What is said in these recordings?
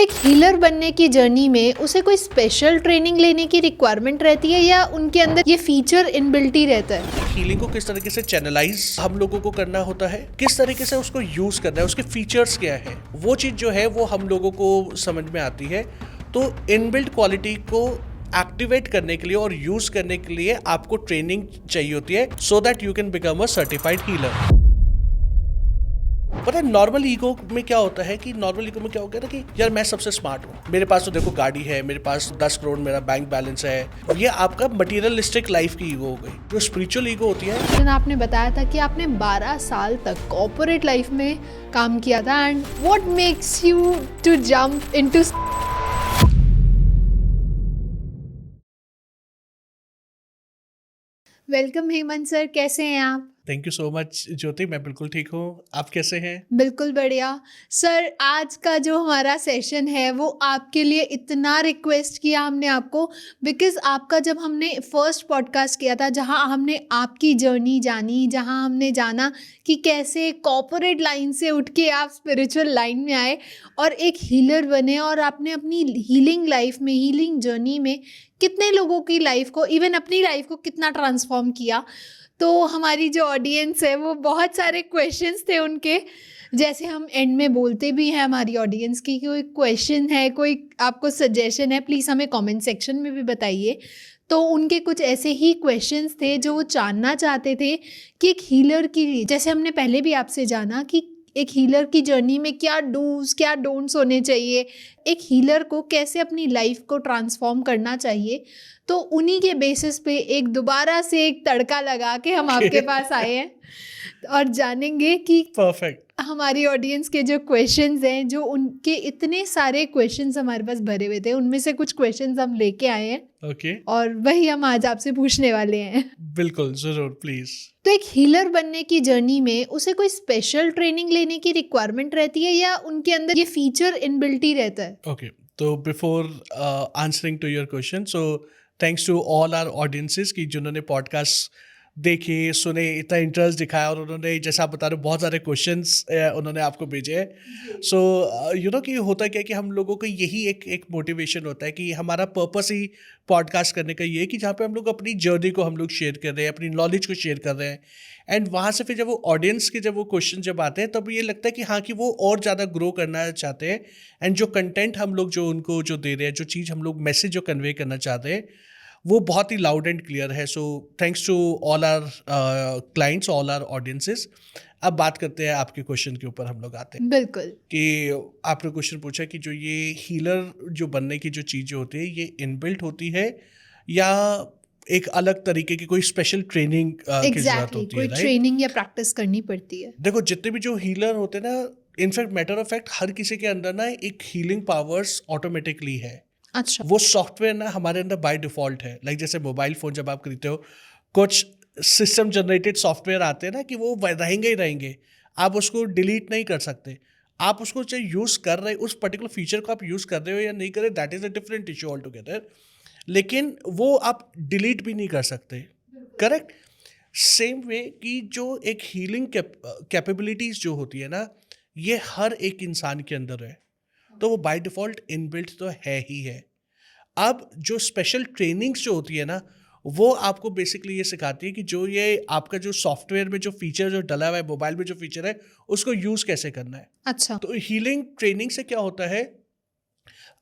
एक हीलर बनने की जर्नी में उसे कोई स्पेशल ट्रेनिंग लेने की रिक्वायरमेंट रहती है या उनके अंदर ये फीचर इनबिल्ट ही रहता है? हीलिंग को किस तरीके से चैनलाइज हम लोगों को करना होता है, किस तरीके से उसको यूज करना है, उसके फीचर्स क्या है, वो चीज जो है वो हम लोगों को समझ में आती है। तो इनबिल्ट क्वालिटी को एक्टिवेट करने के लिए और यूज करने के लिए आपको ट्रेनिंग चाहिए होती है so that you can become a certified healer. पता है नॉर्मल ईगो में क्या होता है कि नॉर्मल ईगो में क्या होता है ना कि यार मैं सबसे स्मार्ट हूँ, मेरे पास तो देखो गाड़ी है, मेरे पास 10 करोड़ मेरा बैंक बैलेंस है। ये आपका मटीरियलिस्टिक लाइफ की ईगो हो गई। जो स्पिरिचुअल ईगो होती है, जिन आपने बताया था कि आपने 12 साल तक कॉर्पोरेट लाइफ में काम किया था and what makes you to jump into. Welcome Hemant sir, कैसे हैं आप? Thank you so much Jyoti, मैं बिल्कुल ठीक हूँ। आप कैसे हैं? बिल्कुल बढ़िया सर। आज का जो हमारा सेशन है वो आपके लिए इतना रिक्वेस्ट किया हमने आपको, बिकॉज आपका जब हमने फर्स्ट पॉडकास्ट किया था जहां हमने आपकी जर्नी जानी, जहां हमने जाना कि कैसे कॉर्पोरेट लाइन से उठ के आप स्पिरिचुअल लाइन में आए और एक हीलर बने और आपने अपनी हीलिंग लाइफ में, हीलिंग जर्नी में कितने लोगों की लाइफ को, इवन अपनी लाइफ को कितना ट्रांसफॉर्म किया। तो हमारी जो ऑडियंस है वो बहुत सारे क्वेश्चंस थे उनके, जैसे हम एंड में बोलते भी हैं हमारी ऑडियंस की, कोई क्वेश्चन है, कोई आपको सजेशन है, प्लीज़ हमें कमेंट सेक्शन में भी बताइए। तो उनके कुछ ऐसे ही क्वेश्चंस थे जो वो जानना चाहते थे कि एक हीलर की, जैसे हमने पहले भी आपसे जाना कि एक हीलर की जर्नी में क्या डूज क्या डोंट्स होने चाहिए, एक हीलर को कैसे अपनी लाइफ को ट्रांसफॉर्म करना चाहिए। तो उन्हीं के बेसिस पे एक दोबारा से एक तड़का लगा के हम आपके पास आए हैं और जानेंगे कि परफेक्ट। हमारी ऑडियंस के जो क्वेश्चंस हैं, जो उनके इतने सारे क्वेश्चंस हमारे पास भरे हुए थे, उनमें से कुछ क्वेश्चंस हम लेके आए हैं ओके, और वही हम आज आपसे पूछने वाले हैं। बिल्कुल जरूर, प्लीज। तो एक हीलर बनने की जर्नी में उसे कोई स्पेशल ट्रेनिंग लेने की रिक्वायरमेंट रहती है या उनके अंदर ये फीचर इनबिल्ट ही रहता है? ओके, तो before answering to your question, so thanks to all our audiences की जिन्होंने पॉडकास्ट देखे, सुने, इतना इंटरेस्ट दिखाया और उन्होंने, जैसा आप बता रहे हो, बहुत सारे क्वेश्चंस उन्होंने आपको भेजे हैं। सो यू नो कि होता क्या है कि हम लोगों को यही एक मोटिवेशन होता है कि हमारा पर्पस ही पॉडकास्ट करने का ये है कि जहाँ पे हम लोग अपनी जर्नी को हम लोग शेयर कर रहे हैं, अपनी नॉलेज को शेयर कर रहे हैं। एंड वहाँ से फिर जब वो ऑडियंस के जब वो क्वेश्चन जब आते हैं तब ये लगता है कि हाँ, कि वो और ज़्यादा ग्रो करना चाहते हैं। एंड जो कंटेंट हम लोग जो उनको जो दे रहे हैं, जो चीज़ हम लोग मैसेज जो कन्वे करना चाहते हैं, वो बहुत ही लाउड एंड क्लियर है। So thanks to all our clients, all our audiences. अब बात करते हैं आपके क्वेश्चन के ऊपर, हम लोग आते हैं बिल्कुल। कि आपने क्वेश्चन पूछा कि जो ये हीलर जो बनने की जो चीज़ें होती है, ये इनबिल्ट होती है या एक अलग तरीके की कोई स्पेशल ट्रेनिंग की जरूरत होती कोई है, राइट? ट्रेनिंग या प्रैक्टिस करनी पड़ती है। देखो, जितने भी जो हीलर होते हैं ना, इनफैक्ट मैटर ऑफ फैक्ट हर किसी के अंदर ना एक हीलिंग पावर्स ऑटोमेटिकली है। अच्छा। वो सॉफ्टवेयर ना हमारे अंदर बाय डिफॉल्ट है। लाइक जैसे मोबाइल फ़ोन जब आप खरीदते हो, कुछ सिस्टम जनरेटेड सॉफ्टवेयर आते हैं ना कि वो रहेंगे ही रहेंगे, आप उसको डिलीट नहीं कर सकते। आप उसको चाहे यूज़ कर रहे, उस पर्टिकुलर फीचर को आप यूज़ कर रहे हो या नहीं कर रहे, that is a different issue all together. लेकिन वो आप डिलीट भी नहीं कर सकते, करेक्ट? सेम वे कि जो एक हीलिंग कैपेबिलिटीज़ जो होती है ना, ये हर एक इंसान के अंदर है। तो वो बाय डिफ़ॉल्ट इनबिल्ट तो है ही है। अब जो स्पेशल ट्रेनिंग्स जो होती है ना, वो आपको बेसिकली ये सिखाती है कि जो ये आपका जो सॉफ्टवेयर में जो फीचर जो डला हुआ है, मोबाइल में जो फीचर है, उसको यूज़ कैसे करना है। अच्छा। तो हीलिंग ट्रेनिंग से क्या होता है,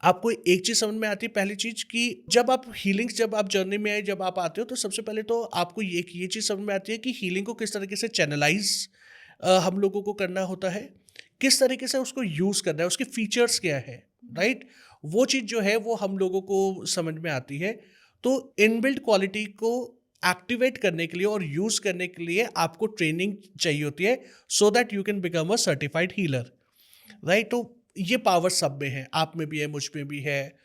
आपको एक चीज़ समझ में आती है। पहली चीज़ कि जब आप हीलिंग्स, जब आप जर्नी में आए, जब आप आते हो, तो सबसे पहले तो आपको ये चीज़ समझ में आती है कि हीलिंग को किस तरीके से चैनलाइज हम लोगों को करना होता है, किस तरीके से उसको यूज़ करना है, उसके फीचर्स क्या है, राइट? वो चीज़ जो है वो हम लोगों को समझ में आती है। तो इनबिल्ट क्वालिटी को एक्टिवेट करने के लिए और यूज़ करने के लिए आपको ट्रेनिंग चाहिए होती है so that you can become a certified healer, right? तो ये पावर सब में है, आप में भी है, मुझ में भी है।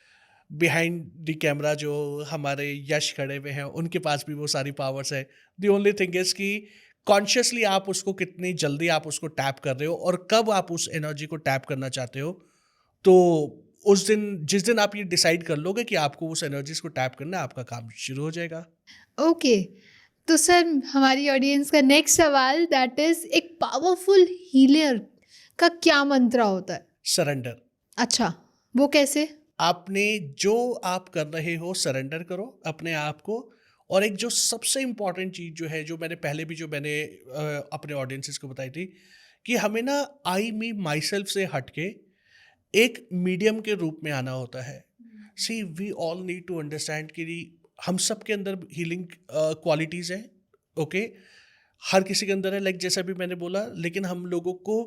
बिहाइंड द कैमरा जो हमारे यश खड़े हुए हैं, उनके पास भी वो सारी पावर्स है। द ओनली थिंग इज कि कॉन्शियसली आप उसको कितनी जल्दी आप उसको टैप कर रहे हो और कब आप उस एनर्जी को टैप करना चाहते हो। तो उस दिन, जिस दिन आप ये डिसाइड कर लोगे कि आपको उस एनर्जीज को टैप करना है, आपका काम शुरू हो जाएगा। ओके। तो सर, हमारी ऑडियंस का नेक्स्ट सवाल दैट इज, एक पावरफुल हीलर का क्या मंत्र होता है? सरेंडर। अच्छा। वो कैसे? आपने जो आप कर रहे हो सरेंडर करो अपने आप को। और एक जो सबसे इम्पॉर्टेंट चीज़ जो है, जो मैंने पहले भी जो मैंने अपने ऑडियंसेस को बताई थी, कि हमें ना आई मी माई सेल्फ से हट के एक मीडियम के रूप में आना होता है। So we all need to understand कि हम सब के अंदर हीलिंग क्वालिटीज़ हैं। ओके, हर किसी के अंदर है, लाइक जैसा भी मैंने बोला, लेकिन हम लोगों को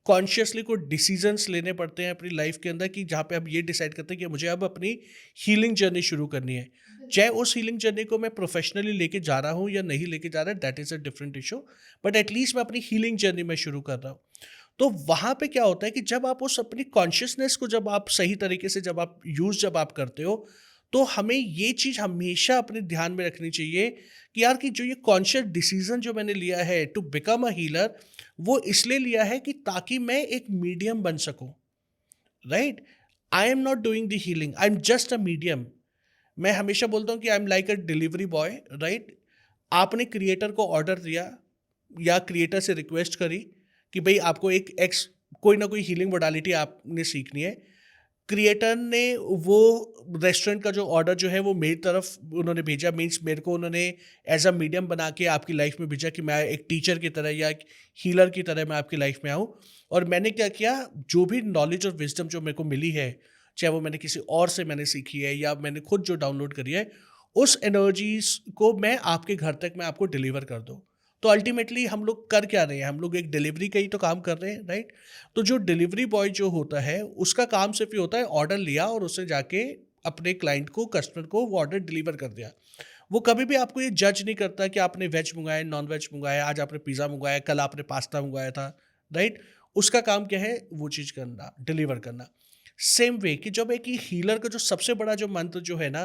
कॉन्शियसली कोई डिसीजंस लेने पड़ते हैं अपनी लाइफ के अंदर, कि जहाँ पे आप ये डिसाइड करते हैं कि मुझे अब अपनी हीलिंग जर्नी शुरू करनी है। चाहे उस हीलिंग जर्नी को मैं प्रोफेशनली लेके जा रहा हूँ या नहीं लेके जा रहा, that is a different issue, but at least मैं अपनी हीलिंग जर्नी में शुरू कर रहा हूँ। तो वहाँ पे क्या होता है कि जब आप उस अपनी कॉन्शियसनेस को जब आप सही तरीके से जब आप करते हो, तो हमें ये चीज़ हमेशा अपने ध्यान में रखनी चाहिए कि यार, कि जो ये कॉन्शियस डिसीजन जो मैंने लिया है टू बिकम अ हीलर, वो इसलिए लिया है कि ताकि मैं एक मीडियम बन सकूं। Right, I am not doing the healing, I am just a medium. मैं हमेशा बोलता हूँ कि I am like a delivery boy. Right, आपने क्रिएटर को ऑर्डर दिया या क्रिएटर से रिक्वेस्ट करी कि भाई आपको एक एक्स कोई ना कोई हीलिंग मोडालिटी आपने सीखनी है। क्रिएटर ने वो रेस्टोरेंट का जो ऑर्डर जो है वो मेरी तरफ उन्होंने भेजा, मीन्स मेरे को उन्होंने एज अ मीडियम बना के आपकी लाइफ में भेजा कि मैं एक टीचर की तरह या एक हीलर की तरह मैं आपकी लाइफ में आऊँ। और मैंने क्या किया, जो भी नॉलेज और विजडम जो मेरे को मिली है, चाहे वो मैंने किसी और से मैंने सीखी है या मैंने खुद जो डाउनलोड करी है, उस एनर्जीज को मैं आपके घर तक मैं आपको डिलीवर कर दूँ। तो अल्टीमेटली हम लोग कर क्या रहे हैं, हम लोग एक डिलीवरी का ही तो काम कर रहे हैं। राइट, तो जो डिलीवरी बॉय जो होता है उसका काम सिर्फ ये होता है, ऑर्डर लिया और उससे जाके अपने क्लाइंट को, कस्टमर को वो ऑर्डर डिलीवर कर दिया। वो कभी भी आपको ये जज नहीं करता कि आपने वेज मंगाया, नॉन वेज मंगाया, आज आपने पिज़्ज़ा मंगाया, कल आपने पास्ता मंगाया था। राइट, उसका काम क्या है, वो चीज़ करना, डिलीवर करना। सेम वे कि जब एक हीलर का जो सबसे बड़ा जो मंत्र जो है ना,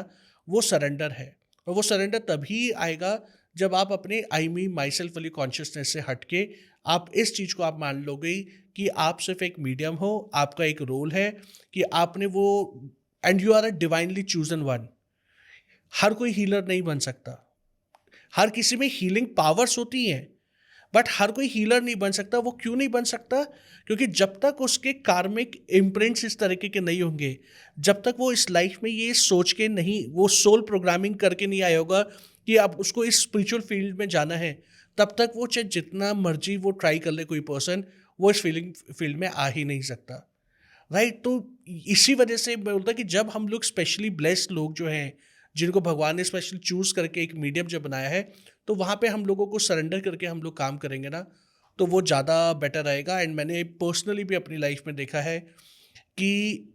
वो सरेंडर है। और वो सरेंडर तभी आएगा जब आप अपने आई मी माई सेल्फ वाली कॉन्शियसनेस से हट के आप इस चीज़ को आप मान लोगे कि आप सिर्फ एक मीडियम हो, आपका एक रोल है, कि आपने वो, and you are a divinely chosen one. हर कोई हीलर नहीं बन सकता, हर किसी में हीलिंग पावर्स होती हैं, बट हर कोई हीलर नहीं बन सकता। वो क्यों नहीं बन सकता? क्योंकि जब तक उसके कार्मिक इम्प्रिंट्स इस तरीके के नहीं होंगे, जब तक वो इस लाइफ में ये सोच के नहीं, वो सोल प्रोग्रामिंग करके नहीं आया होगा कि अब उसको इस स्पिरिचुअल फील्ड में जाना है, तब तक वो चाहे जितना मर्जी वो ट्राई कर ले कोई पर्सन, वो इस फील्ड में आ ही नहीं सकता। राइट, तो इसी वजह से मैं बोलता कि जब हम लोग स्पेशली ब्लेस्ड लोग जो हैं, जिनको भगवान ने स्पेशली चूज करके एक मीडियम जो बनाया है, तो वहाँ पे हम लोगों को सरेंडर करके हम लोग काम करेंगे ना, तो वो ज़्यादा बेटर रहेगा। एंड मैंने पर्सनली भी अपनी लाइफ में देखा है कि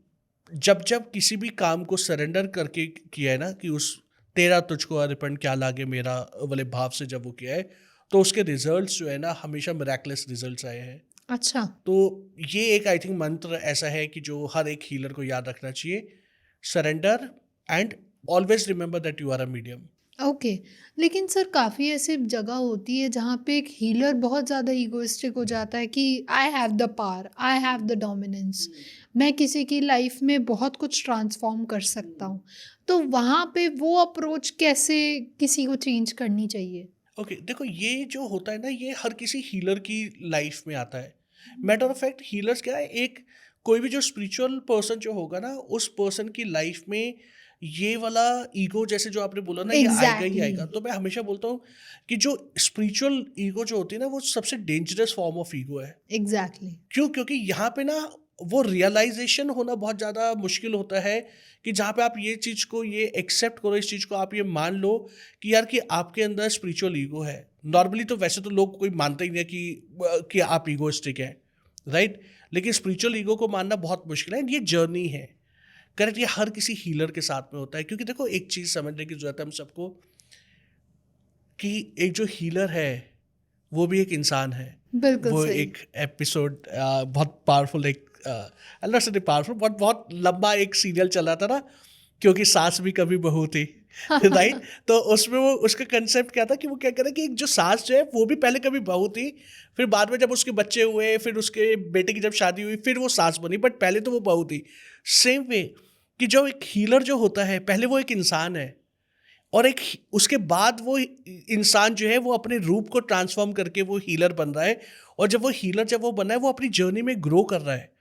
जब जब किसी भी काम को सरेंडर करके किया है ना, कि उस तेरा तुझको अर्पण क्या लागे मेरा वाले भाव से जब वो किया है, तो उसके रिजल्ट्स जो है ना, हमेशा मिराकुलस रिजल्ट्स आए हैं। अच्छा। तो ये एक आई थिंक मंत्र ऐसा है कि जो हर एक हीलर को याद रखना चाहिए, surrender and always remember that you are a medium. Okay. लेकिन सर काफ़ी ऐसी जगह होती है जहाँ पे एक हीलर बहुत ज़्यादा ईगोइस्टिक हो जाता है कि I have the power, I have the dominance, मैं किसी की लाइफ में बहुत कुछ ट्रांसफॉर्म कर सकता हूँ। तो वहाँ पे वो अप्रोच कैसे किसी को चेंज करनी चाहिए? ओके, देखो ये जो होता है ना, ये हर किसी हीलर की लाइफ में आता है। मैटर ऑफ फैक्ट, हीलर्स क्या है, एक कोई भी जो स्पिरिचुअल पर्सन जो होगा ना, उस पर्सन की लाइफ में ये वाला ईगो, जैसे जो आपने बोला ना, ये आएगा ही एग्जैक्टली। आएगा। तो मैं हमेशा बोलता हूँ कि जो स्पिरिचुअल ईगो जो होती है ना, वो सबसे डेंजरस फॉर्म ऑफ ईगो है। एग्जैक्टली। क्यों? क्योंकि यहाँ पे ना वो रियलाइजेशन होना बहुत ज़्यादा मुश्किल होता है, कि जहाँ पे आप ये चीज़ को ये एक्सेप्ट करो, इस चीज़ को आप ये मान लो कि यार, कि आपके अंदर स्पिरिचुअल ईगो है। नॉर्मली तो वैसे तो लोग कोई मानते ही नहीं है कि आप ईगोइस्टिक हैं। राइट, लेकिन स्पिरिचुअल ईगो को मानना बहुत मुश्किल है। ये जर्नी है, करेक्ट, ये हर किसी हीलर के साथ में होता है। क्योंकि देखो, एक चीज़ समझने की जरूरत है हम सबको, कि एक जो हीलर है वो भी एक इंसान है। बिल्कुल वो सही। एक एपिसोड बहुत पावरफुल, एक अल्लाह से पावरफुल, बट बहुत लंबा एक सीरियल चला था ना, क्योंकि सास भी कभी बहू थी। राइट, तो उसमें वो उसका कंसेप्ट क्या था, कि वो क्या करे कि एक जो सास जो है वो भी पहले कभी बहू थी, फिर बाद में जब उसके बच्चे हुए, फिर उसके बेटे की जब शादी हुई, फिर वो सास बनी, बट पहले तो वो बहू थी। सेम वे कि जो एक हीलर जो होता है, पहले वो एक इंसान है, और एक उसके बाद वो इंसान जो है वो अपने रूप को ट्रांसफॉर्म करके वो हीलर बन रहा है। और जब वो हीलर जब वो बना है, वो अपनी जर्नी में ग्रो कर रहा है।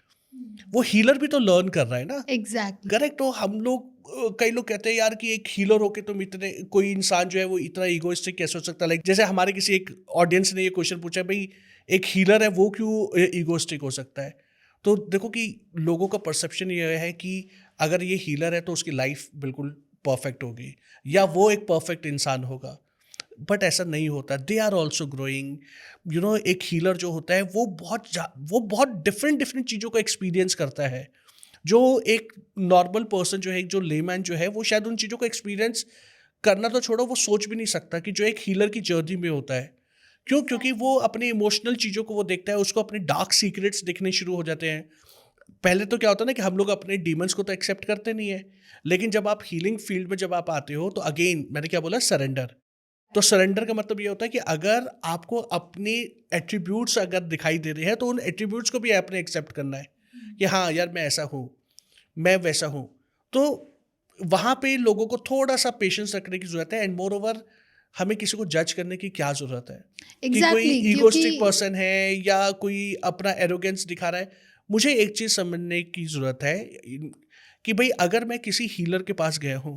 वो हीलर भी तो लर्न कर रहा है ना। एग्जैक्टली। करेक्ट। तो हम लोग कई लोग कहते हैं यार कि एक हीलर होके तुम इतने, कोई इंसान जो है वो इतना ईगोइस्टिक कैसे हो सकता है। लाइक जैसे हमारे किसी एक ऑडियंस ने ये क्वेश्चन पूछा, भाई एक हीलर है वो क्यों ईगोइस्टिक हो सकता है। तो देखो कि लोगों का परसेप्शन ये है कि अगर ये हीलर है तो उसकी लाइफ बिल्कुल परफेक्ट होगी या वो एक परफेक्ट इंसान होगा, बट ऐसा नहीं होता। They are also growing. एक हीलर जो होता है वो बहुत डिफरेंट डिफरेंट चीज़ों का एक्सपीरियंस करता है, जो एक नॉर्मल पर्सन जो है, जो लेमैन जो है, वो शायद उन चीज़ों को एक्सपीरियंस करना तो छोड़ो, वो सोच भी नहीं सकता कि जो एक हीलर की जर्नी में होता है। क्यों? क्योंकि वो अपनी इमोशनल चीज़ों को वो देखता है, उसको अपने डार्क सीक्रेट्स दिखने शुरू हो जाते हैं। पहले तो क्या होता है ना कि हम लोग अपने डीमंस को तो एक्सेप्ट करते नहीं है, लेकिन जब आप हीलिंग फील्ड में जब आप आते हो तो अगेन मैंने क्या बोला, सरेंडर। तो सरेंडर का मतलब ये होता है कि अगर आपको अपनी एट्रीब्यूट्स अगर दिखाई दे रहे हैं तो उन एट्रीब्यूट्स को भी आपने एक्सेप्ट करना है कि हाँ यार मैं ऐसा हूँ, मैं वैसा हूँ। तो वहाँ पे लोगों को थोड़ा सा पेशेंस रखने की ज़रूरत है, एंड मोर ओवर हमें किसी को जज करने की क्या ज़रूरत है कि कोई एग्जैक्टली, क्योंकि ईगोस्टिक पर्सन है या कोई अपना एरोगेंस दिखा रहा है। मुझे एक चीज़ समझने की ज़रूरत है कि भाई अगर मैं किसी हीलर के पास गया हूँ,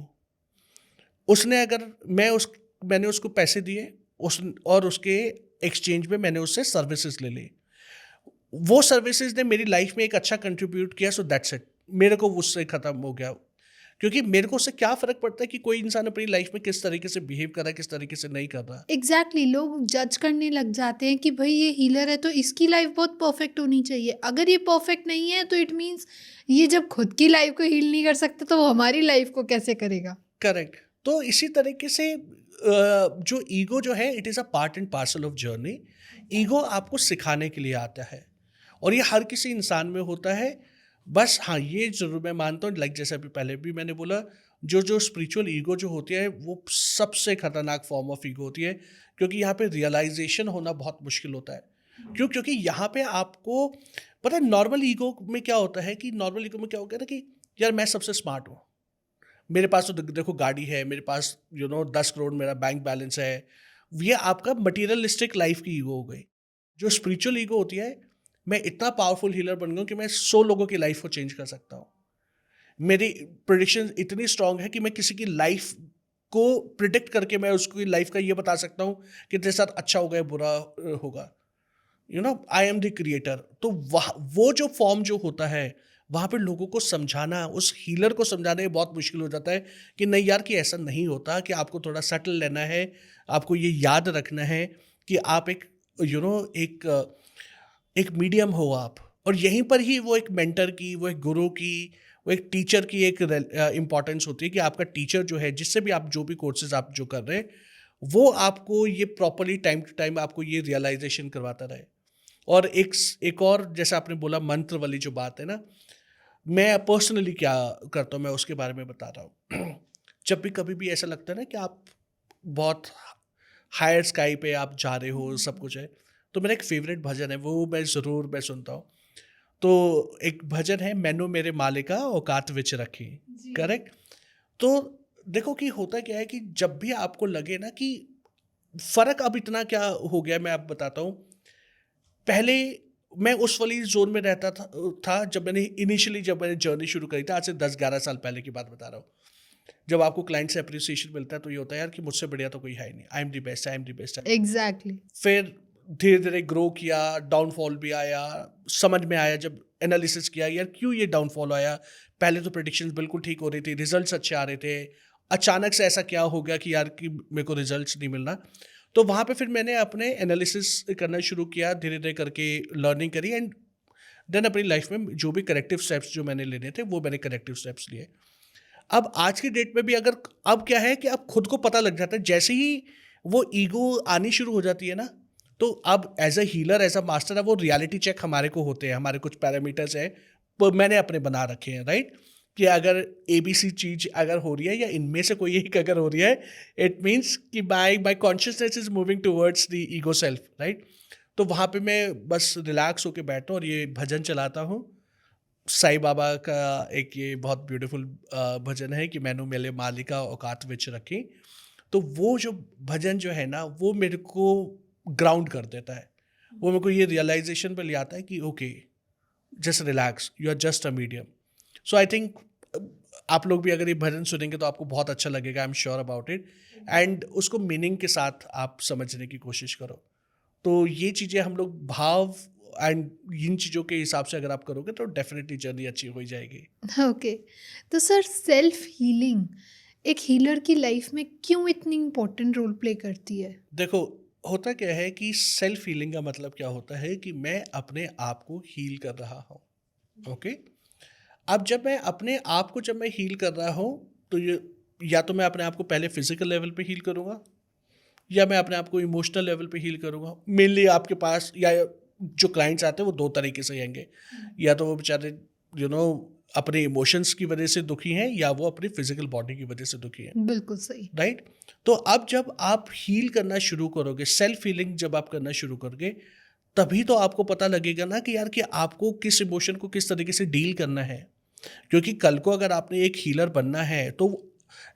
उसने अगर मैंने उसको पैसे दिए, उस और उसके एक्सचेंज में मैंने उससे सर्विसेज ले ली, वो सर्विसेज ने मेरी लाइफ में एक अच्छा कंट्रीब्यूट किया, सो दैट्स इट। मेरे को उससे ख़त्म हो गया, क्योंकि मेरे को उससे क्या फ़र्क पड़ता है कि कोई इंसान अपनी लाइफ में किस तरीके से बिहेव कर रहा है, किस तरीके से नहीं कर रहा। एग्जैक्टली लोग जज करने लग जाते हैं कि भाई ये हीलर है तो इसकी लाइफ बहुत परफेक्ट होनी चाहिए। अगर ये परफेक्ट नहीं है तो इट मीन्स ये जब खुद की लाइफ को हील नहीं कर सकता तो वो हमारी लाइफ को कैसे करेगा। करेक्ट। तो इसी तरीके से जो ईगो जो है, it is a part and parcel of journey. Ego आपको सिखाने के लिए आता है और ये हर किसी इंसान में होता है। बस हाँ, ये ज़रूर मैं मानता हूँ, लाइक जैसे अभी पहले भी मैंने बोला, जो स्पिरिचुअल ईगो जो होती है वो सबसे खतरनाक फॉर्म ऑफ ईगो होती है, क्योंकि यहाँ पे रियलाइजेशन होना बहुत मुश्किल होता है। क्यों? क्योंकि यहाँ पे आपको पता है, नॉर्मल ईगो में क्या होता है कि नॉर्मल ईगो में क्या होगा ना कि यार मैं सबसे स्मार्ट हूँ, मेरे पास तो देखो गाड़ी है, मेरे पास 10 करोड़ मेरा बैंक बैलेंस है। ये आपका मटीरियलिस्टिक लाइफ की ईगो हो गई। जो स्पिरिचुअल ईगो होती है, मैं इतना पावरफुल हीलर बन गया हूँ कि मैं 100 लोगों की लाइफ को चेंज कर सकता हूँ। मेरी प्रिडिक्शन इतनी स्ट्रांग है कि मैं किसी की लाइफ को प्रिडिक्ट करके मैं उसकी लाइफ का ये बता सकता हूँ कि तेरे साथ अच्छा होगा या बुरा होगा। I am the creator. तो वो जो फॉर्म जो होता है, वहाँ पे लोगों को समझाना, उस हीलर को समझाने में बहुत मुश्किल हो जाता है कि नहीं यार, कि ऐसा नहीं होता, कि आपको थोड़ा सटल लेना है, आपको ये याद रखना है कि आप एक यू नो एक एक मीडियम हो आप। और यहीं पर ही वो एक मेंटर की, वो एक गुरु की, वो एक टीचर की एक इम्पॉर्टेंस होती है कि आपका टीचर जो है, जिससे भी आप जो भी कोर्सेज आप जो कर रहे हैं, वो आपको ये प्रॉपरली टाइम टू टाइम आपको ये रियलाइजेशन करवाता रहे। और एक और जैसे आपने बोला मंत्र वाली जो बात है ना, मैं पर्सनली क्या करता हूँ, मैं उसके बारे में बता रहा हूँ। जब भी कभी भी ऐसा लगता है ना कि आप बहुत हायर स्काई पे आप जा रहे हो, सब कुछ है, तो मेरा एक फेवरेट भजन है, वो मैं सुनता हूँ। तो एक भजन है, मैनू मेरे मालिका औकात विच रखी। करेक्ट। तो देखो कि होता क्या है कि जब भी आपको लगे ना कि फर्क अब इतना क्या हो गया, मैं आप बताता हूँ। पहले मैं उस वाली ज़ोन में रहता था जब मैंने जर्नी शुरू करी थी, आज से 10-11 साल पहले की बात बता रहा हूँ। जब आपको क्लाइंट से एप्रिसिएशन मिलता है तो ये होता है यार कि मुझसे बढ़िया तो कोई है ही नहीं, I am the best, I am the best. Exactly. फिर धीरे-धीरे ग्रो किया, डाउनफॉल भी आया, समझ में आया जब एनालिसिस किया यार क्यों ये डाउनफॉल आया। पहले तो प्रेडिक्शंस बिल्कुल ठीक हो रही थी, रिजल्ट्स अच्छे आ रहे थे, अचानक से ऐसा क्या हो गया कि यार कि मेरे को रिजल्ट्स नहीं मिल रहा। तो वहाँ पे फिर मैंने अपने एनालिसिस करना शुरू किया, धीरे-धीरे करके लर्निंग करी, एंड देन अपनी लाइफ में जो भी करेक्टिव स्टेप्स जो मैंने लेने थे, वो मैंने करेक्टिव स्टेप्स लिए। अब आज की डेट में भी अगर अब क्या है कि अब खुद को पता लग जाता है, जैसे ही वो ईगो आनी शुरू हो जाती है ना, तो अब as a healer, as a master, अब वो रियलिटी चेक हमारे को होते हैं, हमारे कुछ पैरामीटर्स है, वो मैंने अपने बना रखे हैं, राइट। कि अगर ABC चीज अगर हो रही है या इनमें से कोई एक अगर हो रही है, इट मीन्स कि माई consciousness is moving towards the ego self, right. तो वहाँ पे मैं बस रिलैक्स होके बैठता हूँ और ये भजन चलाता हूँ। साईं बाबा का एक ये बहुत ब्यूटीफुल भजन है कि मैनू मेरे मालिका औकात विच रखी। तो वो जो भजन जो है ना, वो मेरे को ग्राउंड कर देता है। वो मेरे को ये रियलाइजेशन पे ले आता है कि okay, just relax, you are just a medium. So I think आप लोग भी अगर ये भजन सुनेंगे तो आपको बहुत अच्छा लगेगा, I am sure about it. And उसको मीनिंग के साथ आप समझने की कोशिश करो. तो ये चीज़ें हम लोग भाव एंड इन चीज़ों के हिसाब से अगर आप करोगे तो डेफिनेटली जर्नी अच्छी हो ही जाएगी. ओके, तो सर सेल्फ हीलिंग एक हीलर की लाइफ में क्यों इतनी इम्पोर्टेंट रोल प्ले करती है? देखो, होता क्या है कि सेल्फ हीलिंग का मतलब क्या होता है कि मैं अपने आप को हील कर रहा हूँ. ओके. अब जब मैं अपने आप को जब मैं हील कर रहा हूँ तो ये या तो मैं अपने आप को पहले फिजिकल लेवल पे हील करूँगा या मैं अपने आप को इमोशनल लेवल पे हील करूँगा. मेनली आपके पास या जो क्लाइंट्स आते हैं वो दो तरीके से आएंगे. या तो वो बेचारे अपने इमोशंस की वजह से दुखी हैं या वो अपनी फिजिकल बॉडी की वजह से दुखी हैं. बिल्कुल सही। राइट. तो अब जब आप हील करना शुरू करोगे, सेल्फ हीलिंग जब आप करना शुरू करोगे, तभी तो आपको पता लगेगा ना कि यार कि आपको किस इमोशन को किस तरीके से डील करना है. क्योंकि कल को अगर आपने एक हीलर बनना है तो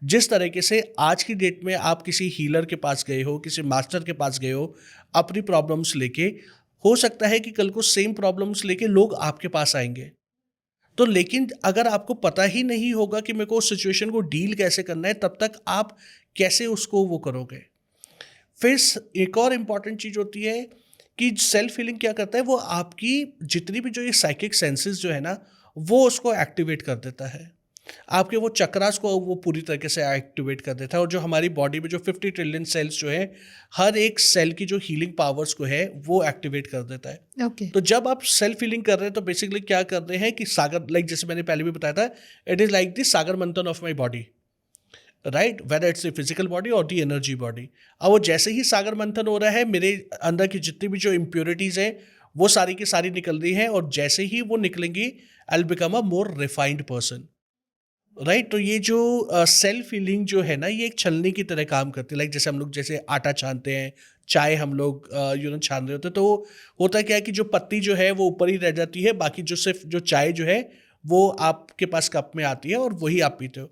जिस तरीके से आज की डेट में आप किसी हीलर के पास गए हो, किसी मास्टर के पास गए हो अपनी प्रॉब्लम्स लेके, हो सकता है कि कल को सेम प्रॉब्लम्स लेके लोग आपके पास आएंगे. तो लेकिन अगर आपको पता ही नहीं होगा कि मेरे को उस सिचुएशन को डील कैसे करना है, तब तक आप कैसे उसको वो करोगे. फिर एक और इम्पॉर्टेंट चीज़ होती है कि सेल्फ हीलिंग क्या करता है, वो आपकी जितनी भी जो ये साइकिक सेंसेस जो है ना, वो उसको एक्टिवेट कर देता है. आपके वो चक्रास को वो पूरी तरीके से एक्टिवेट कर देता है. और जो हमारी बॉडी में जो 50 ट्रिलियन सेल्स जो है, हर एक सेल की जो हीलिंग पावर्स को है वो एक्टिवेट कर देता है. ओके। तो जब आप सेल्फ हीलिंग कर रहे हैं तो बेसिकली क्या कर रहे हैं कि सागर, लाइक जैसे मैंने पहले भी बताया था, इट इज़ लाइक द सागर मंथन of my body. Right, whether it's the physical body और द एनर्जी बॉडी. अब वो जैसे ही सागर मंथन हो रहा है, मेरे अंदर की जितनी भी जो इम्प्योरिटीज़ हैं वो सारी की सारी निकल रही हैं. और जैसे ही वो निकलेंगी, I will become a more refined person. Right. तो ये जो सेल्फ हीलिंग जो है ना, ये एक छलनी की तरह काम करती है. लाइक जैसे हम लोग जैसे आटा छानते हैं, चाय हम लोग छान रहे होते हैं, तो होता क्या है कि जो पत्ती जो है वो ऊपर ही रह जाती है, बाकी जो सिर्फ जो चाय जो है वो आपके पास कप में आती है और वही आप पीते हो.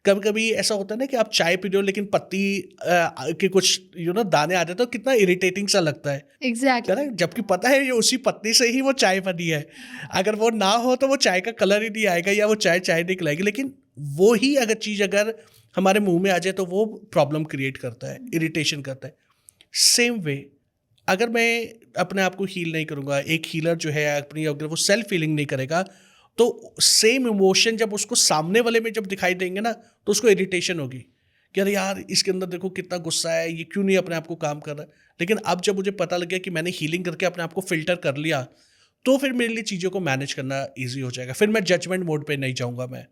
कभी कभी ऐसा होता है ना कि आप चाय पी रहे हो लेकिन पत्ती के कुछ दाने आते हैं, तो कितना इरिटेटिंग सा लगता है. एग्जैक्टली। करेक्ट. जबकि पता है ये उसी पत्ती से ही वो चाय बनी है. अगर वो ना हो तो वो चाय का कलर ही नहीं आएगा या वो चाय चाय नहीं खिलाएगी. लेकिन वो ही अगर चीज़ अगर हमारे मुंह में आ जाए तो वो प्रॉब्लम क्रिएट करता है, इरिटेशन करता है. सेम वे, अगर मैं अपने आप को हील नहीं करूँगा, एक हीलर जो है अपनी अगर वो सेल्फ हीलिंग नहीं करेगा, तो सेम इमोशन जब उसको सामने वाले में जब दिखाई देंगे ना, तो उसको इरिटेशन होगी कि अरे यार इसके अंदर देखो कितना गुस्सा है, ये क्यों नहीं अपने आप को काम कर रहा है. लेकिन अब जब मुझे पता लग गया कि मैंने हीलिंग करके अपने आप को फिल्टर कर लिया, तो फिर मेरे लिए चीज़ों को मैनेज करना ईजी हो जाएगा. फिर मैं जजमेंट मोड पे नहीं जाऊँगा मैं.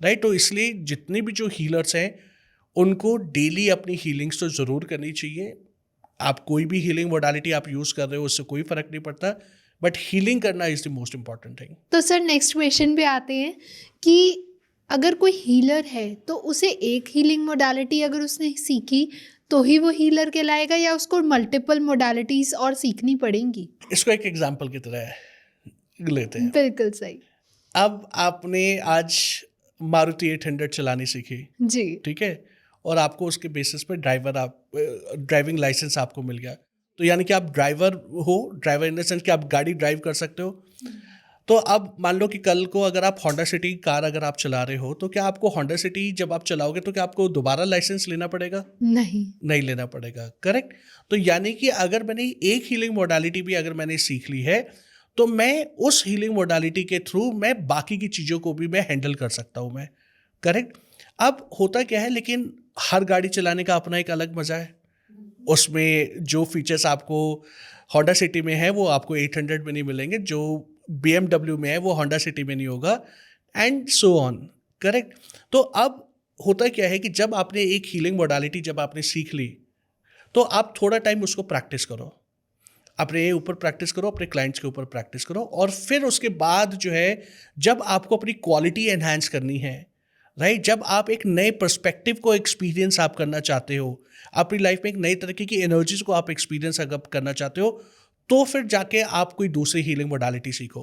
राइट. तो इसलिए जितने भी जो हीलर्स हैं उनको डेली अपनी हीलिंग्स तो ज़रूर करनी चाहिए. आप कोई भी हीलिंग मोडालिटी आप यूज़ कर रहे हो उससे कोई फ़र्क नहीं पड़ता, बट हीलिंग करना is the most important thing. तो सर नेक्स्ट क्वेश्चन पे आते हैं कि अगर कोई हीलर है तो उसे एक हीलिंग मोडालिटी अगर उसने सीखी तो ही वो हीलर कहलाएगा या उसको मल्टीपल मोडालिटीज और सीखनी पड़ेंगी? इसको एक एग्जाम्पल की तरह लेते हैं. बिल्कुल सही। अब आपने आज मारुति 800 चलानी सीखी, जी। ठीक है, और आपको उसके बेसिस पे ड्राइविंग लाइसेंस आपको मिल गया. तो यानी कि आप ड्राइवर हो, ड्राइवर इन द सेंस कि आप गाड़ी ड्राइव कर सकते हो. तो अब मान लो कि कल को अगर आप होंडा सिटी कार अगर आप चला रहे हो, तो क्या आपको होंडा सिटी जब आप चलाओगे तो क्या आपको दोबारा लाइसेंस लेना पड़ेगा? नहीं लेना पड़ेगा. करेक्ट. तो यानी कि अगर मैंने एक हीलिंग मोडालिटी भी अगर मैंने सीख ली है, तो मैं उस हीलिंग मोडालिटी के थ्रू मैं बाकी की चीज़ों को भी मैं हैंडल कर सकता हूँ मैं. करेक्ट. अब होता क्या है, लेकिन हर गाड़ी चलाने का अपना एक अलग मज़ा है. उसमें जो फीचर्स आपको होंडा सिटी में है वो आपको 800 में नहीं मिलेंगे, जो BMW में है वो होंडा सिटी में नहीं होगा, एंड सो ऑन. करेक्ट. तो अब होता क्या है कि जब आपने एक हीलिंग मोडालिटी जब आपने सीख ली, तो आप थोड़ा टाइम उसको प्रैक्टिस करो, अपने ऊपर प्रैक्टिस करो, अपने क्लाइंट्स के ऊपर प्रैक्टिस करो, और फिर उसके बाद जो है जब आपको अपनी क्वालिटी एनहांस करनी है, राइट, जब आप एक नए पर्सपेक्टिव को एक्सपीरियंस आप करना चाहते हो, अपनी लाइफ में एक नई तरीके की एनर्जीज को आप एक्सपीरियंस अगर करना चाहते हो, तो फिर जाके आप कोई दूसरी हीलिंग मोडालिटी सीखो.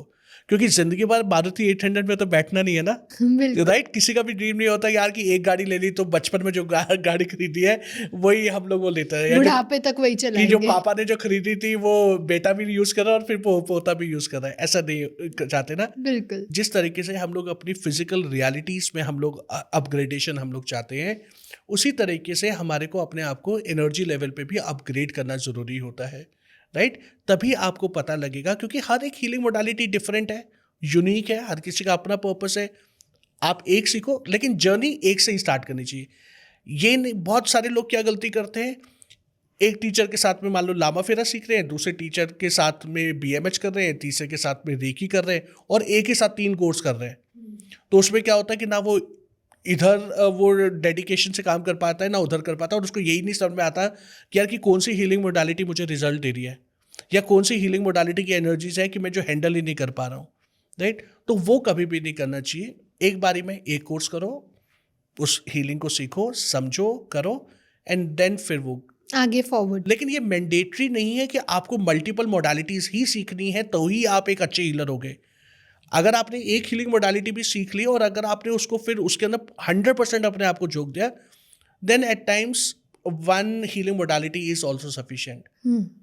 क्योंकि जिंदगी भर मारुति 800 में तो बैठना नहीं है ना, बिल्कुल। राइट? किसी का भी ड्रीम नहीं होता यार कि एक गाड़ी ले ली तो बचपन में जो गाड़ी खरीदी है वही हम लोग वो लेते हैं, या जो बुढ़ापे तक वही कि जो चलाएंगे। पापा ने जो खरीदी थी वो बेटा भी यूज कर रहा है और फिर पोता भी यूज कर रहा है, ऐसा नहीं चाहते ना। बिल्कुल। जिस तरीके से हम लोग अपनी फिजिकल रियलिटीज में हम लोग अपग्रेडेशन हम लोग चाहते हैं, उसी तरीके से हमारे को अपने आप को एनर्जी लेवल पे भी अपग्रेड करना ज़रूरी होता है, राइट? तभी आपको पता लगेगा, क्योंकि हर एक हीलिंग मोडालिटी डिफरेंट है, यूनिक है, हर किसी का अपना पर्पस है। आप एक सीखो, लेकिन जर्नी एक से ही स्टार्ट करनी चाहिए। ये नहीं, बहुत सारे लोग क्या गलती करते हैं, एक टीचर के साथ में मान लो लामा फेरा सीख रहे हैं, दूसरे टीचर के साथ में बीएमएच कर रहे हैं, तीसरे के साथ में रेकी कर रहे हैं, और एक ही साथ 3 कोर्स कर रहे हैं। तो उसमें क्या होता है कि ना वो इधर वो डेडिकेशन से काम कर पाता है, ना उधर कर पाता है, और उसको यही नहीं समझ में आता कि यार कि कौन सी हीलिंग मोडालिटी मुझे रिजल्ट दे रही है, या कौन सी हीलिंग मोडालिटी की एनर्जीज है कि मैं जो हैंडल ही नहीं कर पा रहा हूँ, राइट? तो वो कभी भी नहीं करना चाहिए। एक बारी में एक कोर्स करो, उस हीलिंग को सीखो, समझो, करो, एंड देन फिर वो आगे फॉरवर्ड। लेकिन ये मैंडेटरी नहीं है कि आपको मल्टीपल मोडालिटीज ही सीखनी है तो ही आप एक अच्छे हीलर होगे। अगर आपने एक हीलिंग मोडालिटी भी सीख ली और अगर आपने उसको फिर उसके अंदर 100% अपने आप को झोंक दिया, then at times one healing modality is also sufficient.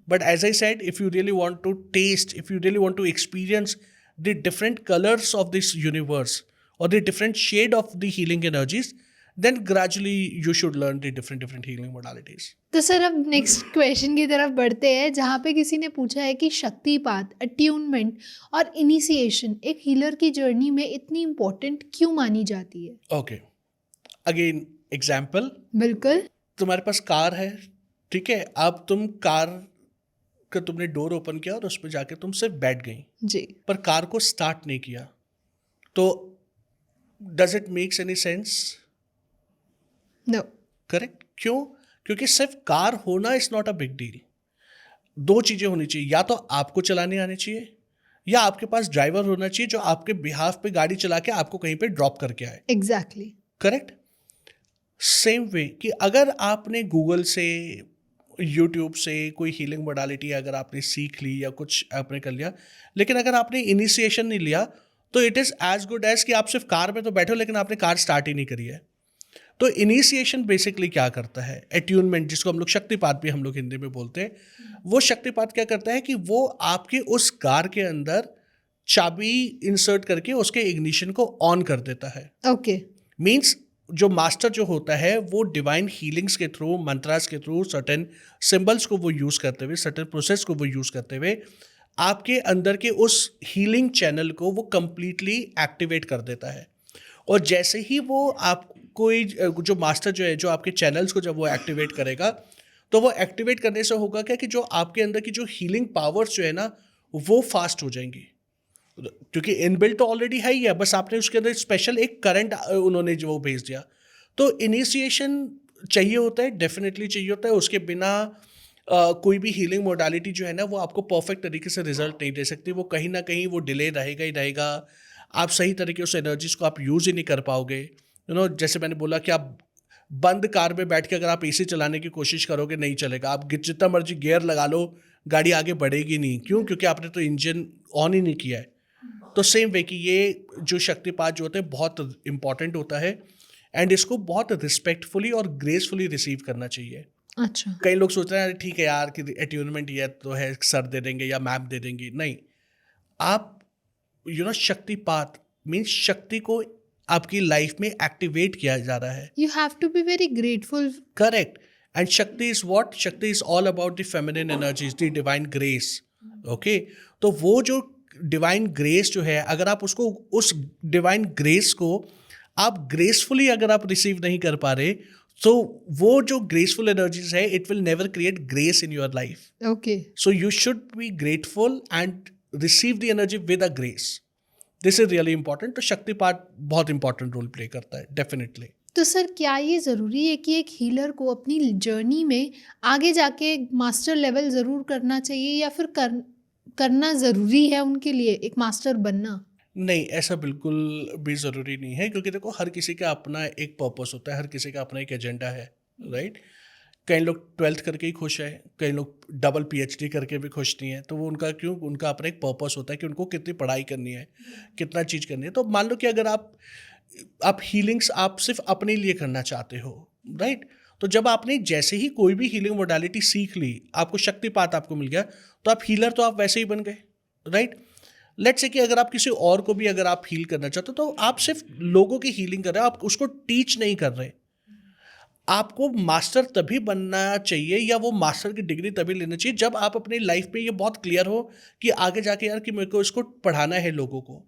But as I said, if you really want to taste, if you really want to experience the different colors of this universe or the different shade of the healing energies, then gradually you should learn the different healing modalities. तो sir अब next question की तरफ बढ़ते हैं, जहाँ पे किसी ने पूछा है कि शक्तिपात, अट्यूनमेंट और इनिशिएशन एक हीलर की जर्नी में इतनी इम्पोर्टेंट क्यों मानी जाती है? Okay. Again, example. बिल्कुल। तुम्हारे पास कार है, ठीक है? अब तुम कार का तुमने डोर ओपन किया और उस पर जाके तुम सिर्फ बैठ गई, जी। पर कार को स्टार्ट नहीं किया, तो does it makes any sense? No. Correct. क्यों? क्योंकि सिर्फ कार होना is not a big deal. 2 चीजें होनी चाहिए, या तो आपको चलाने आनी चाहिए, या आपके पास ड्राइवर होना चाहिए जो आपके बिहाफ पे गाड़ी चला के आपको कहीं पे ड्रॉप करके आए। एग्जैक्टली। करेक्ट। सेम वे कि अगर आपने गूगल से, यूट्यूब से कोई हीलिंग मोडालिटी अगर आपने सीख ली या कुछ आपने कर लिया, लेकिन अगर आपने इनिशिएशन नहीं लिया, तो it is as good as कि आप सिर्फ कार में तो बैठे हो लेकिन आपने कार स्टार्ट ही नहीं करी है। तो इनिशिएशन बेसिकली क्या करता है, अट्यूनमेंट जिसको हम लोग शक्तिपात भी हम लोग हिंदी में बोलते हैं, वो शक्तिपात क्या करता है कि वो आपके उस कार के अंदर चाबी इंसर्ट करके उसके इग्निशन को ऑन कर देता है। ओके। मीन्स जो मास्टर जो होता है वो डिवाइन हीलिंग्स के थ्रू, मंत्रास के थ्रू, सर्टेन सिंबल्स को वो यूज़ करते हुए, सर्टेन प्रोसेस को वो यूज़ करते हुए आपके अंदर के उस हीलिंग चैनल को वो कंप्लीटली एक्टिवेट कर देता है। और जैसे ही वो आप कोई जो मास्टर जो है, जो आपके चैनल्स को जब वो एक्टिवेट करेगा, तो वो एक्टिवेट करने से होगा क्या कि जो आपके अंदर की जो हीलिंग पावर्स जो है ना, वो फास्ट हो जाएंगी, क्योंकि इनबिल्ट तो ऑलरेडी है ही है, बस आपने उसके अंदर स्पेशल एक करंट उन्होंने जो वो भेज दिया। तो इनिशिएशन चाहिए होता है, डेफिनेटली चाहिए होता है। उसके बिना कोई भी हीलिंग मोडालिटी जो है ना, वो आपको परफेक्ट तरीके से रिजल्ट नहीं दे सकती। वो कहीं ना कहीं वो डिले रहेगा ही रहेगा। आप सही तरीके से एनर्जीज को आप यूज़ ही नहीं कर पाओगे। जैसे मैंने बोला कि आप बंद कार में बैठ के अगर आप एसी चलाने की कोशिश करोगे, नहीं चलेगा। आप जितना मर्जी गियर लगा लो, गाड़ी आगे बढ़ेगी नहीं। क्यों? क्योंकि आपने तो इंजन ऑन ही नहीं किया है। तो सेम वे कि ये जो शक्तिपात जो होते हैं बहुत इम्पॉर्टेंट होता है, एंड इसको बहुत रिस्पेक्टफुली और ग्रेसफुली रिसीव करना चाहिए। अच्छा। कई लोग सोच रहे हैं ठीक है यार कि अट्यूनमेंट ये तो है, सर दे देंगे या मैम दे देंगी। नहीं, आप शक्तिपात मीन्स शक्ति को आपकी लाइफ में एक्टिवेट किया जा रहा है। You have to be very grateful. Correct. And Shakti is what? Shakti is all about the feminine energies, the divine grace. Okay, तो वो जो डिवाइन ग्रेस जो है, अगर आप उसको, उस डिवाइन ग्रेस को आप ग्रेसफुली अगर आप रिसीव नहीं कर पा रहे, तो वो जो ग्रेसफुल एनर्जीज है, it will never create grace in your life. Okay. So you should be grateful and receive the energy with a grace. This is really important. तो शक्तिपात बहुत इंपॉर्टेंट रोल प्ले करता है, डेफिनेटली। तो sir क्या ये ज़रूरी है कि एक हीलर को अपनी जर्नी में आगे जाके मास्टर लेवल ज़रूर करना चाहिए, या फिर करना ज़रूरी है उनके लिए एक मास्टर बनना? नहीं, ऐसा बिल्कुल भी ज़रूरी नहीं है, क्योंकि देखो हर किसी का अपना एक पर्पस होता है, हर किसी का अपना एक एजेंडा है, राइट? कई लोग 12th करके ही खुश है, कई लोग डबल PhD करके भी खुश नहीं है। तो वो उनका क्यों, उनका अपना एक पर्पस होता है कि उनको कितनी पढ़ाई करनी है, कितना चीज़ करनी है। तो मान लो कि अगर आप हीलिंग्स आप सिर्फ अपने लिए करना चाहते हो, राइट? तो जब आपने जैसे ही कोई भी हीलिंग मोडालिटी सीख ली, आपको शक्तिपात आपको मिल गया, तो आप हीलर तो आप वैसे ही बन गए, राइट? लेट्स से कि अगर आप किसी और को भी अगर आप हील करना चाहते हो, तो आप सिर्फ लोगों की हीलिंग कर रहे हो, आप उसको टीच नहीं कर रहे। आपको मास्टर तभी बनना चाहिए, या वो मास्टर की डिग्री तभी लेना चाहिए जब आप अपनी लाइफ में ये बहुत क्लियर हो कि आगे जाके यार कि मेरे को इसको पढ़ाना है लोगों को।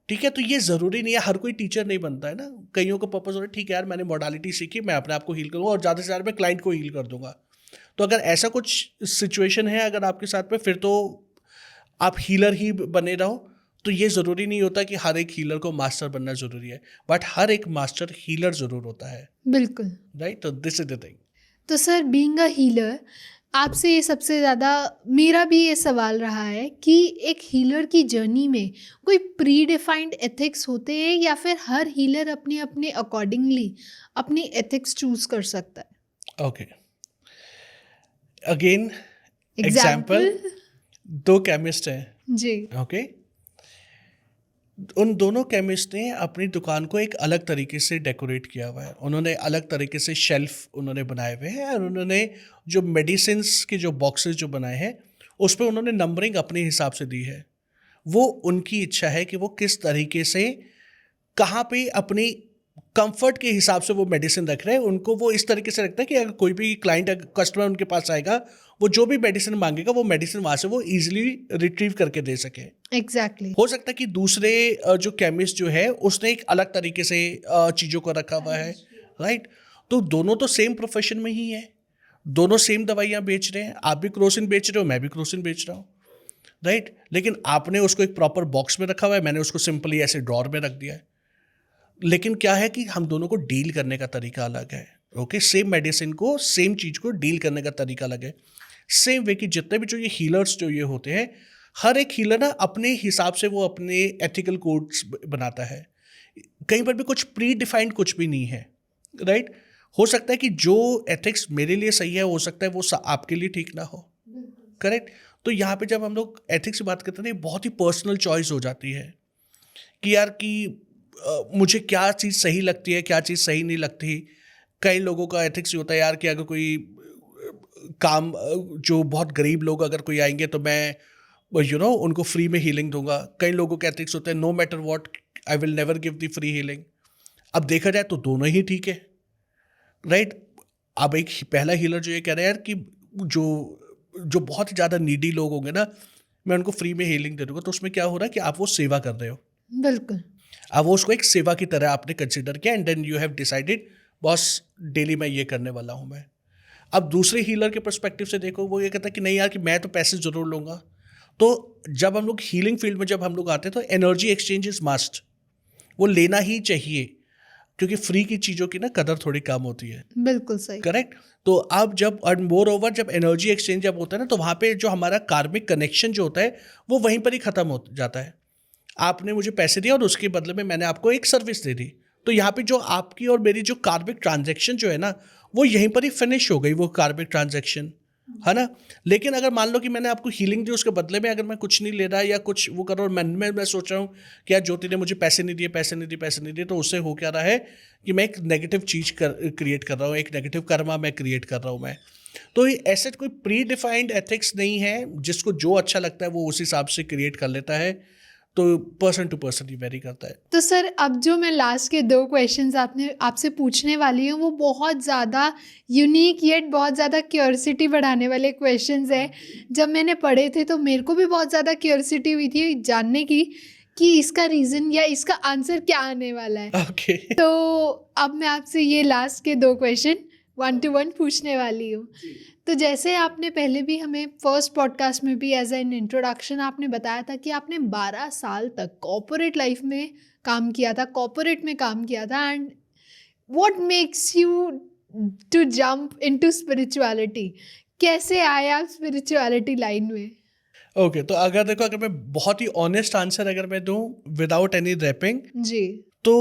ठीक है, तो ये ज़रूरी नहीं है, हर कोई टीचर नहीं बनता है ना। कईयों का पर्पस होता है, ठीक है यार मैंने मॉडलिटी सीखी, मैं अपने आप को हील करूँगा और ज़्यादा से ज़्यादा मैं क्लाइंट को हील कर दूंगा। तो अगर ऐसा कुछ सिचुएशन है अगर आपके साथ में, फिर तो आप हीलर ही बने रहो। तो ये ज़रूरी नहीं होता कि हर एक हीलर को मास्टर बनना ज़रूरी है, बट हर एक मास्टर हीलर ज़रूर होता है, बिल्कुल। राइट? तो दिस इज द थिंग। तो सर बीइंग अ हीलर, आपसे ये सबसे ज़्यादा मेरा भी ये सवाल रहा है कि एक हीलर की जर्नी में कोई प्री डिफाइंड एथिक्स होते हैं, या फिर हर हीलर अपने अपने अकॉर्डिंगली अपनी एथिक्स चूज कर सकता है? Okay, again example? एग्जाम्पल, दो केमिस्ट हैं, जी। ओके? उन दोनों केमिस्ट ने अपनी दुकान को एक अलग तरीके से डेकोरेट किया हुआ है। उन्होंने अलग तरीके से शेल्फ उन्होंने बनाए हुए हैं, और उन्होंने जो मेडिसिन्स के जो बॉक्सेस जो बनाए हैं, उस पर उन्होंने नंबरिंग अपने हिसाब से दी है। वो उनकी इच्छा है कि वो किस तरीके से, कहाँ पे अपनी कंफर्ट के हिसाब से वो मेडिसिन रख रहे हैं। उनको वो इस तरीके से रखता है कि अगर कोई भी क्लाइंट, कस्टमर उनके पास आएगा, वो जो भी मेडिसिन मांगेगा वो मेडिसिन वहाँ से वो ईजिली रिट्रीव करके दे सके। एग्जैक्टली। हो सकता है कि दूसरे जो केमिस्ट जो है उसने एक अलग तरीके से चीज़ों को रखा हुआ है, राइट? तो दोनों तो सेम प्रोफेशन में ही है, दोनों सेम दवाइयाँ बेच रहे हैं। आप भी क्रोसिन बेच रहे हो, मैं भी क्रोसिन बेच रहा हूँ, राइट? लेकिन आपने उसको एक प्रॉपर बॉक्स में रखा हुआ है, मैंने उसको सिंपली ऐसे ड्रॉर में रख दिया है। लेकिन क्या है कि हम दोनों को डील करने का तरीका अलग है, ओके? सेम मेडिसिन को, सेम चीज़ को डील करने का तरीका अलग है। सेम वे कि जितने भी जो ये हीलर्स जो ये होते हैं, हर एक हीलर ना अपने हिसाब से वो अपने एथिकल कोड्स बनाता है। कहीं पर भी कुछ प्री डिफाइंड कुछ भी नहीं है, राइट? हो सकता है कि जो एथिक्स मेरे लिए सही है, हो सकता है वो आपके लिए ठीक ना हो, करेक्ट? तो यहाँ पे जब हम लोग एथिक्स की बात करते हैं, ये बहुत ही पर्सनल चॉइस हो जाती है कि यार कि मुझे क्या चीज़ सही लगती है, क्या चीज़ सही नहीं लगती। कई लोगों का एथिक्स होता है यार कि अगर कोई काम, जो बहुत गरीब लोग अगर कोई आएंगे तो मैं उनको फ्री में हीलिंग दूंगा। कई लोगों के एथिक्स होते हैं, no matter what I will never give the free healing. अब देखा जाए तो दोनों ही ठीक है, राइट? अब एक पहला हीलर जो ये कह रहा है यार कि जो जो बहुत ज़्यादा नीडी लोग होंगे ना, मैं उनको फ्री में हीलिंग दे दूंगा। तो उसमें क्या हो रहा है कि आप वो सेवा कर रहे हो। बिल्कुल। अब वो उसको एक सेवा की तरह आपने कंसिडर किया, and then you have decided बॉस डेली मैं ये करने वाला हूँ मैं। अब दूसरे हीलर के पर्सपेक्टिव से देखो, वो ये कहता है कि नहीं यार कि मैं तो पैसे ज़रूर लूँगा। तो जब हम लोग हीलिंग फील्ड में जब हम लोग आते हैं तो एनर्जी एक्सचेंज इज मस्ट, वो लेना ही चाहिए, क्योंकि फ्री की चीज़ों की ना कदर थोड़ी कम होती है, बिल्कुल सही। करेक्ट? तो अब जब, और मोर ओवर जब एनर्जी एक्सचेंज जब होता है ना, तो वहाँ पे जो हमारा कार्मिक कनेक्शन जो होता है वो वहीं पर ही ख़त्म हो जाता है। आपने मुझे पैसे दिया और उसके बदले में मैंने आपको एक सर्विस दे दी, तो यहाँ पे जो आपकी और मेरी जो कार्मिक ट्रांजैक्शन जो है ना, वो यहीं पर ही फिनिश हो गई, वो कार्मिक ट्रांजैक्शन, है ना? लेकिन अगर मान लो कि मैंने आपको हीलिंग दी, उसके बदले में अगर मैं कुछ नहीं ले रहा या कुछ वो कर रहा हूँ, मैं सोच रहा हूँ कि यार ज्योति ने मुझे पैसे नहीं दिए, पैसे नहीं दिए, पैसे नहीं दिए, तो उससे हो क्या रहा है कि मैं एक नेगेटिव चीज़ क्रिएट कर रहा हूँ, एक नेगेटिव कर्मा मैं क्रिएट कर रहा हूँ मैं। तो ये ऐसे कोई प्री डिफाइंड एथिक्स नहीं है, जिसको जो अच्छा लगता है वो उस हिसाब से क्रिएट कर लेता है। तो पर्सन टू पर्सन ही वेरी करता है। तो सर अब जो मैं लास्ट के 2 क्वेश्चंस आपसे पूछने वाली हूँ, वो बहुत ज़्यादा यूनिक येट बहुत ज़्यादा क्यूरियोसिटी बढ़ाने वाले क्वेश्चंस हैं। जब मैंने पढ़े थे तो मेरे को भी बहुत ज़्यादा क्यूरियोसिटी हुई थी जानने की कि इसका रीज़न या इसका आंसर क्या आने वाला है। ओके। तो अब मैं आपसे ये लास्ट के 2 क्वेश्चन 1 to 1 पूछने वाली हूँ। तो जैसे आपने पहले भी हमें फर्स्ट पॉडकास्ट में भी एज एन इंट्रोडक्शन आपने बताया था कि आपने 12 साल तक कॉर्पोरेट लाइफ में काम किया था, कॉर्पोरेट में काम किया था, and what makes you to jump into spirituality? कैसे आए आप स्पिरिचुअलिटी लाइन में? ओके, तो अगर देखो, अगर मैं बहुत ही ऑनेस्ट आंसर अगर मैं दूं विदाउट एनी रैपिंग, जी। तो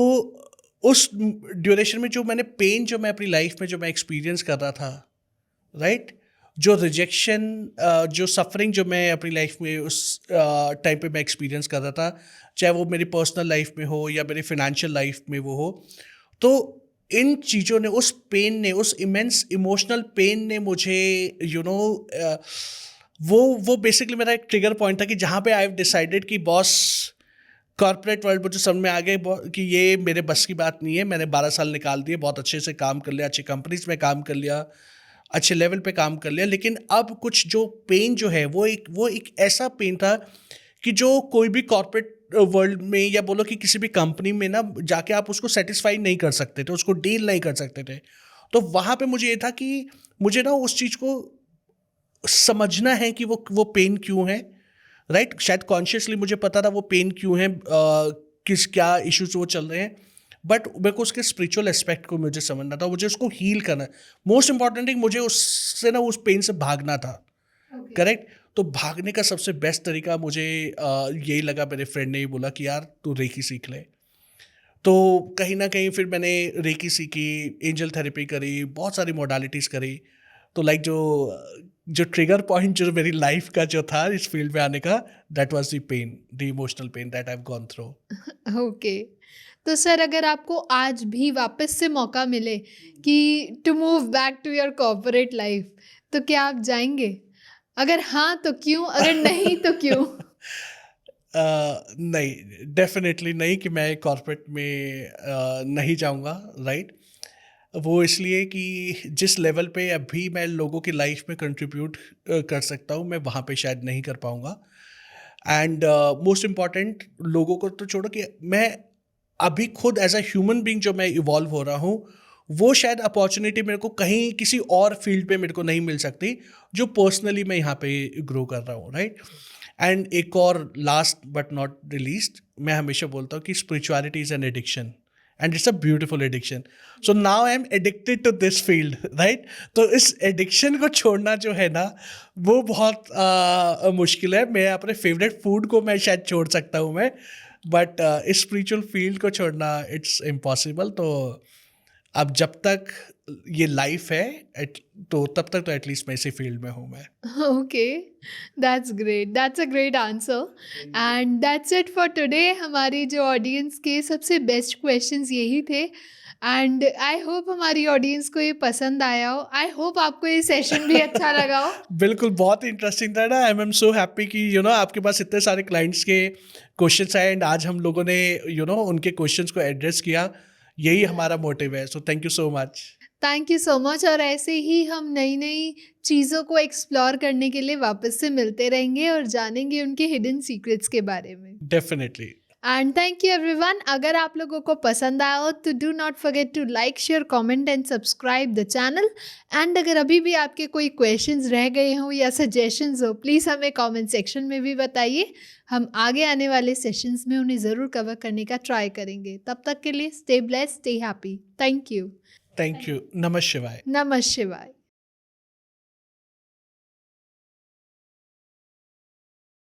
उस ड्यूरेशन में जो मैंने पेन जो मैं अपनी लाइफ में जो मैं एक्सपीरियंस कर रहा था, राइट? जो रिजेक्शन, जो सफरिंग जो मैं अपनी लाइफ में उस टाइम पे मैं एक्सपीरियंस कर रहा था, चाहे वो मेरी पर्सनल लाइफ में हो या मेरी फाइनेंशियल लाइफ में वो हो, तो इन चीज़ों ने, उस पेन ने, उस इमेंस इमोशनल पेन ने मुझे वो बेसिकली मेरा एक ट्रिगर पॉइंट था कि जहाँ पे आई हैव डिसाइडेड कि बॉस, कॉर्पोरेट वर्ल्ड मुझे समझ में आ गए कि ये मेरे बस की बात नहीं है। मैंने 12 साल निकाल दिए, बहुत अच्छे से काम कर लिया, अच्छी कंपनीज में काम कर लिया, अच्छे लेवल पे काम कर लिया, लेकिन अब कुछ जो पेन जो है वो एक ऐसा पेन था कि जो कोई भी कॉर्पोरेट वर्ल्ड में या बोलो कि किसी भी कंपनी में ना जाके आप उसको सेटिस्फाई नहीं कर सकते थे, उसको डील नहीं कर सकते थे। तो वहाँ पे मुझे ये था कि मुझे ना उस चीज़ को समझना है कि वो पेन क्यों है, राइट? शायद कॉन्शियसली मुझे पता था वो पेन क्यों है, किस क्या इश्यूज वो चल रहे हैं, बट मेरे को उसके स्पिरिचुअल एस्पेक्ट को मुझे समझना था, मुझे उसको हील करना है। मोस्ट इंपॉर्टेंट थिंग, मुझे उससे ना उस पेन से भागना था, करेक्ट? तो भागने का सबसे बेस्ट तरीका मुझे यही लगा, मेरे फ्रेंड ने ही बोला कि यार तू रेकी सीख ले। तो कहीं ना कहीं फिर मैंने रेकी सीखी, एंजल थेरेपी करी, बहुत सारी मोडालिटीज़ करी। तो लाइक जो जो ट्रिगर पॉइंट जो मेरी लाइफ का जो था इस फील्ड में आने का, that was the pain, the emotional pain that I have gone through. Okay. तो सर अगर आपको आज भी वापस से मौका मिले कि to move back to your corporate life, तो क्या आप जाएंगे? अगर हाँ तो क्यों? अगर नहीं तो क्यों? नहीं, डेफिनेटली नहीं कि मैं कॉर्पोरेट में नहीं जाऊंगा, राइट? वो इसलिए कि जिस लेवल पे अभी मैं लोगों की लाइफ में कंट्रीब्यूट कर सकता हूँ, मैं वहाँ पे शायद नहीं कर पाऊँगा। एंड मोस्ट इम्पॉर्टेंट, लोगों को तो छोड़ो कि मैं अभी खुद एज अ ह्यूमन बीइंग जो मैं इवॉल्व हो रहा हूँ, वो शायद अपॉर्चुनिटी मेरे को कहीं किसी और फील्ड पे मेरे को नहीं मिल सकती, जो पर्सनली मैं यहाँ पे ग्रो कर रहा हूँ, राइट? एंड एक और last but not the least, मैं हमेशा बोलता हूँ कि spirituality is an addiction and it's a beautiful addiction. So now I am addicted to this field, right? तो इस एडिक्शन को छोड़ना जो है ना, वो बहुत मुश्किल है। मैं अपने फेवरेट फूड को मैं शायद छोड़ सकता हूँ मैं, बट इस स्पिरिचुअल फील्ड को छोड़ना इट्स इम्पॉसिबल। तो अब जब तक ये लाइफ है तो तब तक तो एटलीस्ट मैं इसी फील्ड में हूँ मैं। Okay, that's great. That's a great answer. And that's it for today. हमारी जो ऑडियंस के सबसे बेस्ट क्वेश्चंस यही थे, एंड आई होप हमारी ऑडियंस को ये पसंद आया हो। आई होप आपको ये सेशन भी अच्छा लगा हो। बिल्कुल, बहुत इंटरेस्टिंग था ना। आई एम सो हैप्पी कि आपके पास इतने सारे क्लाइंट्स के क्वेश्चंस आए एंड आज हम लोगों ने उनके क्वेश्चंस को एड्रेस किया। यही हमारा मोटिव है। So thank you so much. Thank you so much. और ऐसे ही हम नई नई चीज़ों को एक्सप्लोर करने के लिए वापस से मिलते रहेंगे और जानेंगे उनके हिडन सीक्रेट्स के बारे में। Definitely. And thank you everyone. अगर आप लोगों को पसंद आया हो तो do not forget to like, share, comment and subscribe the channel. And अगर अभी भी आपके कोई क्वेश्चंस रह गए हों या सजेशंस हो, प्लीज़ हमें कमेंट सेक्शन में भी बताइए। हम आगे आने वाले सेशंस में उन्हें ज़रूर कवर करने का ट्राई करेंगे। तब तक के लिए stay blessed, stay happy. Thank you. Thank you. नमः शिवाय। नमः शिवाय।